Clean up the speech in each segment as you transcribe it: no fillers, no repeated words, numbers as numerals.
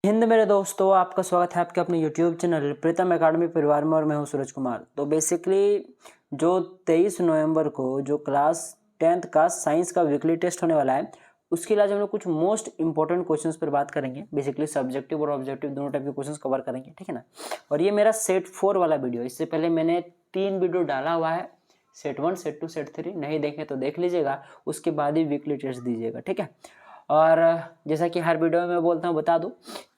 हिंद मेरे दोस्तों, आपका स्वागत है आपके अपने YouTube चैनल प्रीतम एकेडमी परिवार में और मैं हूं सूरज कुमार। तो बेसिकली जो 23 नवंबर को जो क्लास 10th का साइंस का वीकली टेस्ट होने वाला है, उसके लिए आज हम लोग कुछ मोस्ट इंपॉर्टेंट क्वेश्चंस पर बात करेंगे। बेसिकली सब्जेक्टिव और ऑब्जेक्टिव दोनों टाइप के क्वेश्चंस कवर करेंगे, ठीक है ना। और ये मेरा सेट 4 वाला वीडियो, इससे पहले मैंने 3 वीडियो डाला हुआ है, सेट 1, सेट 2, सेट 3। नहीं देखें तो देख लीजिएगा, उसके बाद ही वीकली टेस्ट दीजिएगा, ठीक है। और जैसा कि हर वीडियो में मैं बोलता हूँ, बता दूं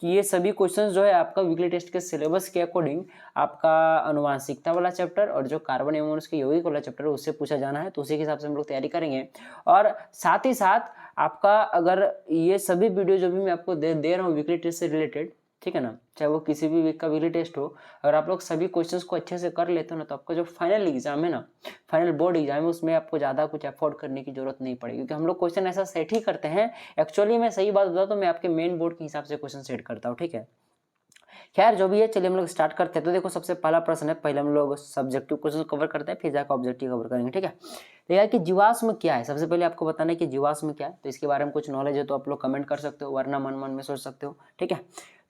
कि ये सभी क्वेश्चंस जो है आपका वीकली टेस्ट के सिलेबस के अकॉर्डिंग आपका अनुवांशिकता वाला चैप्टर और जो कार्बन एवं उसके यौगिक वाला चैप्टर है उससे पूछा जाना है, तो उसी के हिसाब से हम लोग तैयारी करेंगे। और साथ ही साथ आपका अगर ये सभी वीडियो जो भी मैं आपको दे रहा हूँ वीकली टेस्ट से रिलेटेड, ठीक है ना, चाहे वो किसी भी वीक का वीकली टेस्ट हो, अगर आप लोग सभी क्वेश्चंस को अच्छे से कर लेते हो ना, तो आपका जो फाइनल एग्जाम है ना, फाइनल बोर्ड एग्जाम है, उसमें आपको ज़्यादा कुछ एफोर्ड करने की जरूरत नहीं पड़ेगी, क्योंकि हम लोग क्वेश्चन ऐसा सेट ही करते हैं। एक्चुअली मैं सही बात बताऊँ तो मैं आपके मेन बोर्ड के हिसाब से क्वेश्चन सेट करता हूँ, ठीक है। खैर जो भी है, चलिए हम लोग स्टार्ट करते हैं। तो देखो, सबसे पहला प्रश्न है, पहले हम लोग सब्जेक्टिव क्वेश्चन कवर करते हैं, फिर जाकर ऑब्जेक्टिव कवर करेंगे, ठीक है। देखिए कि जीवाश्म क्या है, सबसे पहले आपको बताना है कि जीवाश्म क्या है। तो इसके बारे में कुछ नॉलेज है तो आप लोग कमेंट कर सकते हो, वरना मन मन में सोच सकते हो, ठीक है।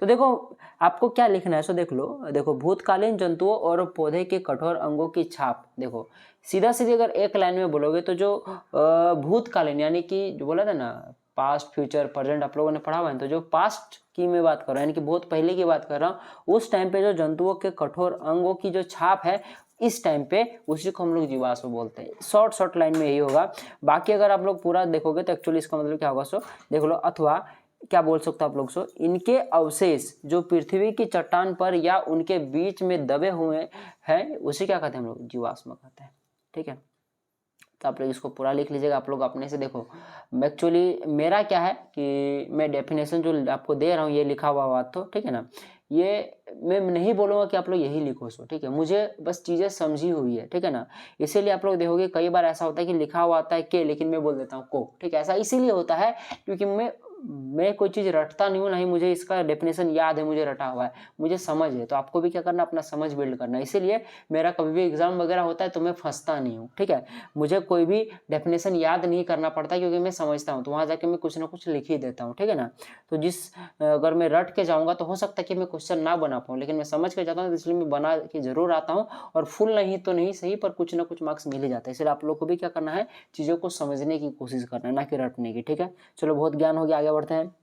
तो देखो आपको क्या लिखना है, सो देख लो। देखो, भूतकालीन जंतुओं और पौधे के कठोर अंगों की छाप। देखो सीधा सीधी अगर एक लाइन में बोलोगे तो जो भूतकालीन यानी कि जो बोला था ना, पास्ट फ्यूचर प्रेजेंट आप लोगों ने पढ़ा हुआ है, तो जो पास्ट की मैं बात कर रहा हूँ यानी कि बहुत पहले की बात कर रहा हूँ, उस टाइम पे जो जंतुओं के कठोर अंगों की जो छाप है इस टाइम पे, उसी को हम लोग जीवाश्म बोलते हैं। शॉर्ट लाइन में यही होगा। बाकी अगर आप लोग पूरा देखोगे तो एक्चुअली इसका मतलब क्या होगा, सो देख लो। अथवा क्या बोल सकते हो आप लोग, सो इनके अवशेष जो पृथ्वी की चट्टान पर या उनके बीच में दबे हुए हैं, उसे क्या कहते हैं हम लोग, जीवाश्म कहते हैं, ठीक है। तो आप लोग इसको पूरा लिख लीजिएगा आप लोग अपने से। देखो एक्चुअली मेरा क्या है कि मैं डेफिनेशन जो आपको दे रहा हूँ ये लिखा हुआ बात, तो ठीक है ना, ये मैं नहीं बोलूँगा कि आप लोग यही लिखो, सो ठीक है। मुझे बस चीज़ें समझी हुई है, ठीक है ना। इसीलिए आप लोग देखोगे कई बार ऐसा होता है कि लिखा हुआ आता है के, लेकिन मैं बोल देता हूँ को, ठीक है। ऐसा इसीलिए होता है क्योंकि मैं कोई चीज़ रटता नहीं हूँ, नहीं मुझे इसका डेफिनेशन याद है, मुझे रटा हुआ है, मुझे समझ है। तो आपको भी क्या करना, अपना समझ बिल्ड करना है। इसीलिए मेरा कभी भी एग्जाम वगैरह होता है तो मैं फंसता नहीं हूँ, ठीक है। मुझे कोई भी डेफिनेशन याद नहीं करना पड़ता क्योंकि मैं समझता हूँ, तो वहाँ जाके मैं कुछ ना कुछ लिख ही देता हूँ, ठीक है ना। तो अगर मैं रट के जाऊँगा तो हो सकता है कि मैं क्वेश्चन ना बना पाऊँ, लेकिन मैं समझ के जाता हूँ, तो इसलिए मैं बना के जरूर आता हूँ। और फुल नहीं तो नहीं सही, पर कुछ ना कुछ मार्क्स मिल ही जाता है। इसलिए आप लोग को भी क्या करना है, चीज़ों को समझने की कोशिश करना है, ना कि रटने की, ठीक है। चलो बहुत ज्ञान हो गया, आगे बढ़ते हैं।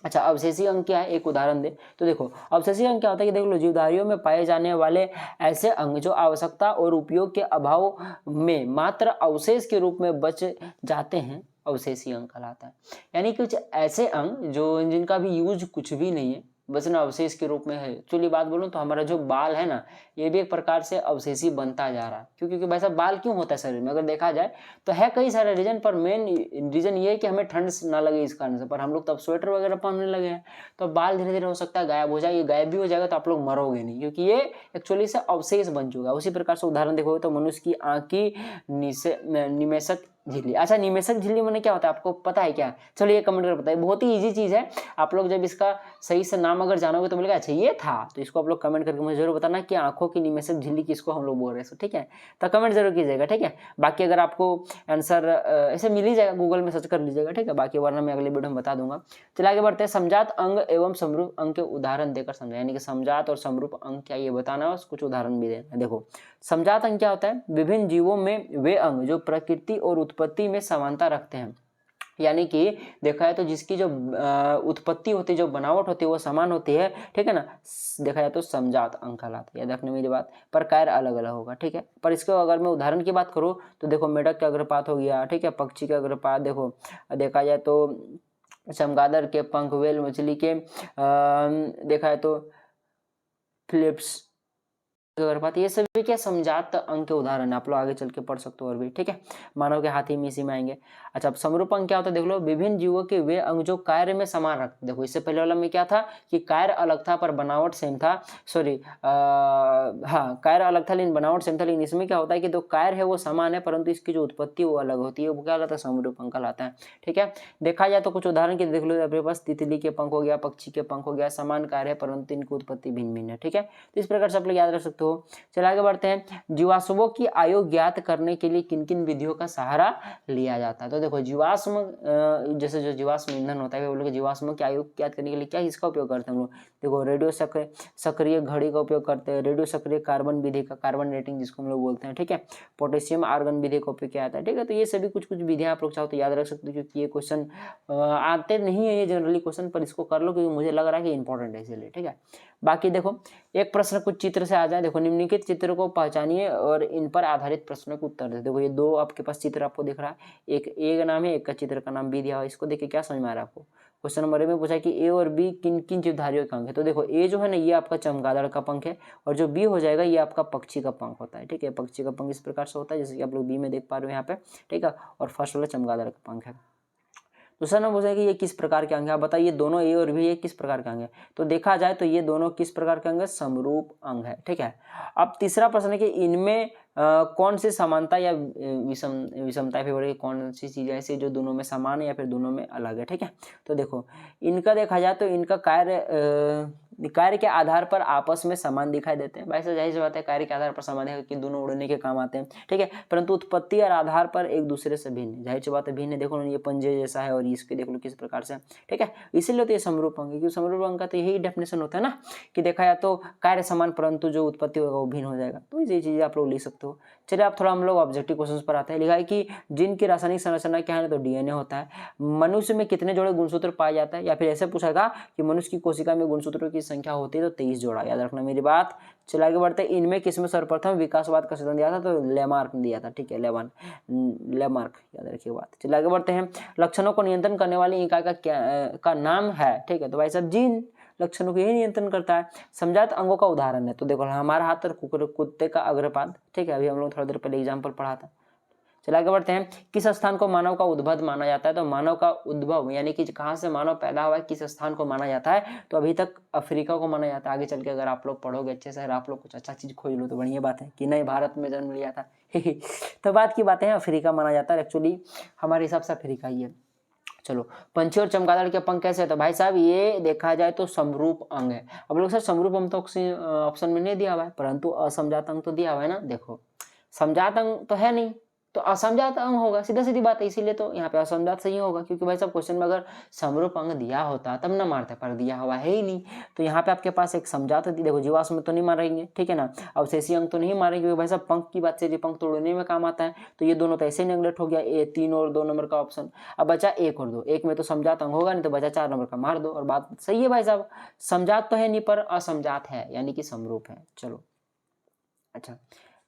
अच्छा, अवशेषी अंग क्या है, एक उदाहरण दे। तो देखो अवशेषी अंग क्या होता है कि देख लो, जीवधारियों में पाए जाने वाले ऐसे अंग जो आवश्यकता और उपयोग के अभाव में मात्र अवशेष के रूप में बच जाते हैं, अवशेषी अंग कहलाता है। यानी कुछ ऐसे अंग जो जिनका भी यूज कुछ भी नहीं है, बस ना अवशेष के रूप में है। एक्चुअली बात बोलूं तो हमारा जो बाल है ना, ये भी एक प्रकार से अवशेषी बनता जा रहा है। क्योंकि वैसा बाल क्यों होता है शरीर में, अगर देखा जाए तो है कई सारे रीजन, पर मेन रीजन ये है कि हमें ठंड ना लगे इस कारण से। पर हम लोग तब स्वेटर वगैरह पहनने लगे हैं, तो बाल धीरे धीरे हो सकता है गायब हो जाए। ये गायब भी हो जाएगा तो आप लोग मरोगे नहीं, क्योंकि ये एक्चुअली से अवशेष बन चुका है। उसी प्रकार से उदाहरण देखोगे तो मनुष्य की आंख की निमेषक झिल्ली। अच्छा, निमेषक झिल्ली मैंने क्या होता है आपको पता है क्या? चलो ये कमेंट कर बताइए, बहुत ही इजी चीज है। आप लोग जब इसका सही से नाम अगर जानोगे तो बोलेगा अच्छा ये था। तो इसको आप लोग कमेंट करके मुझे जरूर बताना कि आंखों की निमेषक झिल्ली किसको हम लोग बोल रहे हैं, ठीक है। तो कमेंट जरूर कीजिएगा, ठीक है। बाकी अगर आपको आंसर ऐसे मिल ही जाएगा, गूगल में सर्च कर लीजिएगा, ठीक है। बाकी वरना मैं अगले वीडियो में बता दूंगा। चलिए आगे बढ़ते हैं। समजात अंग एवं समरूप अंग के उदाहरण देकर समझा, यानी कि समजात और समरूप अंग क्या ये बताना है, कुछ उदाहरण भी देना। देखो समजात अंग क्या होता है, विभिन्न जीवों में वे अंग जो प्रकृति और उत्पत्ति में समानता रखते हैं, यानी कि देखा है तो जिसकी जो उत्पत्ति होती है, जो बनावट होती है वो समान होती है, ठीक है ना। देखा जाए तो समजात अंग कहलाता है। याद रखने मेरी बात, पर कार्य अलग अलग होगा, ठीक है। पर इसको अगर मैं उदाहरण की बात करूँ तो देखो मेढक का अग्रपात हो गया, ठीक है, पक्षी का अग्रपात। देखो देखा जाए तो चमगादड़ के पंख, व्हेल मछली के देखा है तो फिलिप्स गर्भपात, ये सभी क्या समजात अंग के उदाहरण है। आप लोग आगे चल के पढ़ सकते हो और भी, ठीक है। मानव के हाथी में इसी में आएंगे। अच्छा, अब समरूप अंग क्या होता है, देख लो, विभिन्न जीवों के वे अंग जो कार्य में समान रखते। देखो इससे पहले वाला में क्या था कि कार्य अलग था पर बनावट सेम था, सॉरी हाँ कार्य अलग था लेकिन बनावट सेम था। लेकिन इसमें क्या होता है कि जो कार्य है वो समान है, परंतु इसकी जो उत्पत्ति वो अलग होती है, वो क्या कहलाता है, समरूप अंग कहलाता है, ठीक है। देखा जाए तो कुछ उदाहरण के देख लो, अपने पास तितली के पंख हो गया, पक्षी के पंख हो गया, समान कार्य है परंतु इनकी उत्पत्ति भिन्न भिन्न है, ठीक है। तो इस प्रकार से आप लोग याद रख सकते हो हो। चलिए आगे बढ़ते हैं, जीवाश्मों की आयु ज्ञात करने के लिए किन किन विधियों का सहारा लिया जाता है। तो देखो जीवाश्म जैसे जो जीवाश्म ईंधन होता है, वो लोग जीवाश्मों की आयु ज्ञात करने के लिए क्या इसका उपयोग करते हैं हम लोग, देखो रेडियो सक्रिय घड़ी का उपयोग करते हैं, रेडियो सक्रिय कार्बन विधि का, कार्बन रेटिंग जिसको हम लोग बोलते हैं, ठीक है, पोटेशियम आर्गन विधि का उपयोग किया जाता है, ठीक है। तो ये सभी कुछ कुछ विधियां आप लोग चाहो तो याद रख सकते हो, क्योंकि ये क्वेश्चन आते नहीं है ये जनरली क्वेश्चन, पर इसको कर लो क्योंकि मुझे लग रहा है कि इंपॉर्टेंट है इसलिए, ठीक है। बाकी देखो एक प्रश्न कुछ चित्र से आ जाए, देखो निम्नलिखित चित्र को पहचानिए और इन पर आधारित प्रश्नों के उत्तर दे। देखो ये दो आपके पास चित्र आपको दिख रहा है, एक ए का नाम है, एक का चित्र का नाम बी दिया हुआ है। इसको देखिए क्या समझ में आ रहा है आपको। क्वेश्चन नंबर ए में पूछा कि ए और बी किन किन जीवधारियों का अंग है। तो देखो ए जो है ना ये आपका चमगादड़ का पंख है, और जो बी हो जाएगा ये आपका पक्षी का पंख होता है, ठीक है। पक्षी का पंख इस प्रकार से होता है जैसे कि आप लोग बी में देख पा रहे हो यहाँ पे, ठीक है, और फर्स्ट वाला चमगादड़ का पंख है। दूसरा नंबर पूछा कि ये किस प्रकार के अंग है। आप बताइए दोनों ए और बी ये किस प्रकार के अंग है। तो देखा जाए तो ये दोनों किस प्रकार के अंग है, समरूप अंग है, ठीक है। अब तीसरा प्रश्न है कि इनमें कौन सी समानता या विषमता फेवर है, कौन सी चीज ऐसी जो दोनों में समान है या फिर दोनों में अलग है, ठीक है। तो देखो इनका देखा जाए तो इनका कार्य के आधार पर आपस में समान दिखाई देते हैं। भाई जाहिर सी बात है कार्य के आधार पर समान है कि दोनों उड़ने के काम आते हैं, ठीक है, परंतु उत्पत्ति और आधार पर एक दूसरे से भिन्न है। जाहिर सी बात है भिन्न है, देखो ना ये पंजे जैसा है और इसके देख लो किस प्रकार से, ठीक है। इसीलिए तो ये समरूप अंग है, क्योंकि समरूप अंग का तो यही डेफिनेशन होता है ना कि देखा जाए तो कार्य समान परंतु जो उत्पत्ति होगा वो भिन्न हो जाएगा। तो ये चीजें आप लोग लिख सकते हो। चलिए आप थोड़ा हम लोग ऑब्जेक्टिव क्वेश्चन पर आते हैं। लिखा है कि जिन की रासायनिक संरचना क्या है, तो डीएनए होता है। मनुष्य में कितने जोड़े गुणसूत्र पाए जाता है, या फिर ऐसे पूछेगा कि मनुष्य की कोशिका में गुणसूत्रों की संख्या होती है, तो 23 जोड़ा, याद रखना मेरी बात। चलिए आगे बढ़ते हैं, इनमें किसमें सर्वप्रथम विकासवाद का सिद्धांत दिया था, तो लेमार्क ने दिया था, ठीक है, लेमार्क, याद रखिए बात। चलिए आगे बढ़ते हैं, लक्षणों को नियंत्रण करने वाली इकाई का नाम है, ठीक है। तो भाई साहब जीन लक्षणों को यही नियंत्रण करता है। समजात अंगों का उदाहरण है, तो देखो हमारा हाथ और कुत्ते का अग्रपाद, ठीक है, अभी हम लोग थोड़ा देर पहले एग्जाम्पल पढ़ा था। चलिए आगे बढ़ते हैं, किस स्थान को मानव का उद्भव माना जाता है। तो मानव का उद्भव यानी कि कहाँ से मानव पैदा हुआ है, किस स्थान को माना जाता है, तो अभी तक अफ्रीका को माना जाता है। आगे चल के अगर आप लोग पढ़ोगे अच्छे से, अगर आप लोग कुछ अच्छा चीज खोज लो तो बढ़िया बात है कि नहीं भारत में जन्म लिया था तो बात की बात है, अफ्रीका माना जाता है, एक्चुअली हमारे हिसाब से अफ्रीका ही है। चलो पंछी और चमगादड़ के पंख कैसे है, तो भाई साहब ये देखा जाए तो समरूप अंग है। अब लोग सर समरूप अंग तो ऑप्शन में नहीं दिया हुआ है, परंतु असमजात अंग तो दिया हुआ है ना। देखो समजात अंग तो है नहीं, तो असमजात अंग होगा, सीधा सीधी बात है, इसीलिए तो यहाँ पे असमजात सही होगा, क्योंकि भाई साहब क्वेश्चन में अगर समरूप अंग दिया होता तब ना मारते, पर दिया हुआ है ही नहीं। तो यहाँ पे आपके पास एक समजात होती, देखो जीवाश्म में तो नहीं मारेंगे, ठीक है ना, अवशेषीय अंग तो नहीं मारेंगे, क्योंकि भाई साहब पंख की बात से पंख तोड़ने में काम आता है। तो ये दोनों तो ऐसे ही नेगलेक्ट हो गया, ए 3 और 2 नंबर का ऑप्शन। अब बचा 1 और 2, एक में तो समजात अंग होगा नहीं, तो बचा 4 नंबर का, मार दो। और बात सही है भाई साहब, समजात तो है नहीं पर असमजात है, यानी कि समरूप है। चलो अच्छा,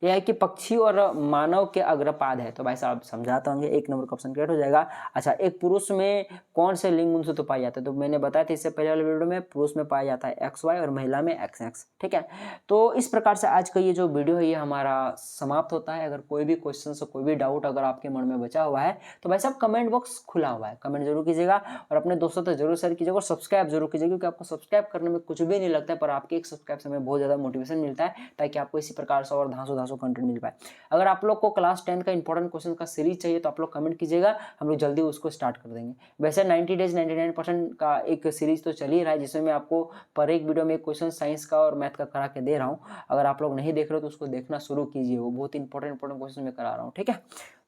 यह है कि पक्षी और मानव के अग्रपाद है, तो भाई साहब समझाते होंगे, 1 नंबर का ऑप्शन करेक्ट हो जाएगा। अच्छा, एक पुरुष में कौन से लिंग गुणसूत्र पाए जाते हैं, तो मैंने बताया था इससे पहले वाले वीडियो में, पुरुष में पाया जाता है XY और महिला में XX, ठीक है। तो इस प्रकार से आज का ये जो वीडियो है ये हमारा समाप्त होता है। अगर कोई भी क्वेश्चन से कोई भी डाउट अगर आपके मन में बचा हुआ है तो भाई साहब कमेंट बॉक्स खुला हुआ है, कमेंट जरूर कीजिएगा और अपने दोस्तों तक जरूर शेयर कीजिएगा और सब्सक्राइब जरूर कीजिएगा, क्योंकि आपको सब्सक्राइब करने में कुछ भी नहीं लगता है, पर आपके एक सब्सक्राइब से हमें बहुत ज़्यादा मोटिवेशन मिलता है, ताकि आपको इसी प्रकार से और धांसू कंटेंट मिल पाए। अगर आप लोग को क्लास 10 का इंपॉर्टेंट क्वेश्चन का सीरीज चाहिए तो आप लोग कमेंट कीजिएगा, हम लोग जल्दी उसको स्टार्ट कर देंगे। वैसे 90 डेज 99% का एक सीरीज तो चल ही रहा है, जिसमें मैं आपको पर एक वीडियो में एक क्वेश्चन साइंस का और मैथ का करा के दे रहा हूँ। अगर आप लोग नहीं देख रहे हो तो उसको देखना शुरू कीजिए, वो बहुत इंपॉर्टेंट क्वेश्चन मैं करा रहा हूँ, ठीक है।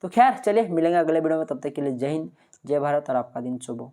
तो खैर चलिए मिलेंगे अगले वीडियो में, तब तक के लिए जय हिंद, जय भारत और आपका दिन शुभ हो।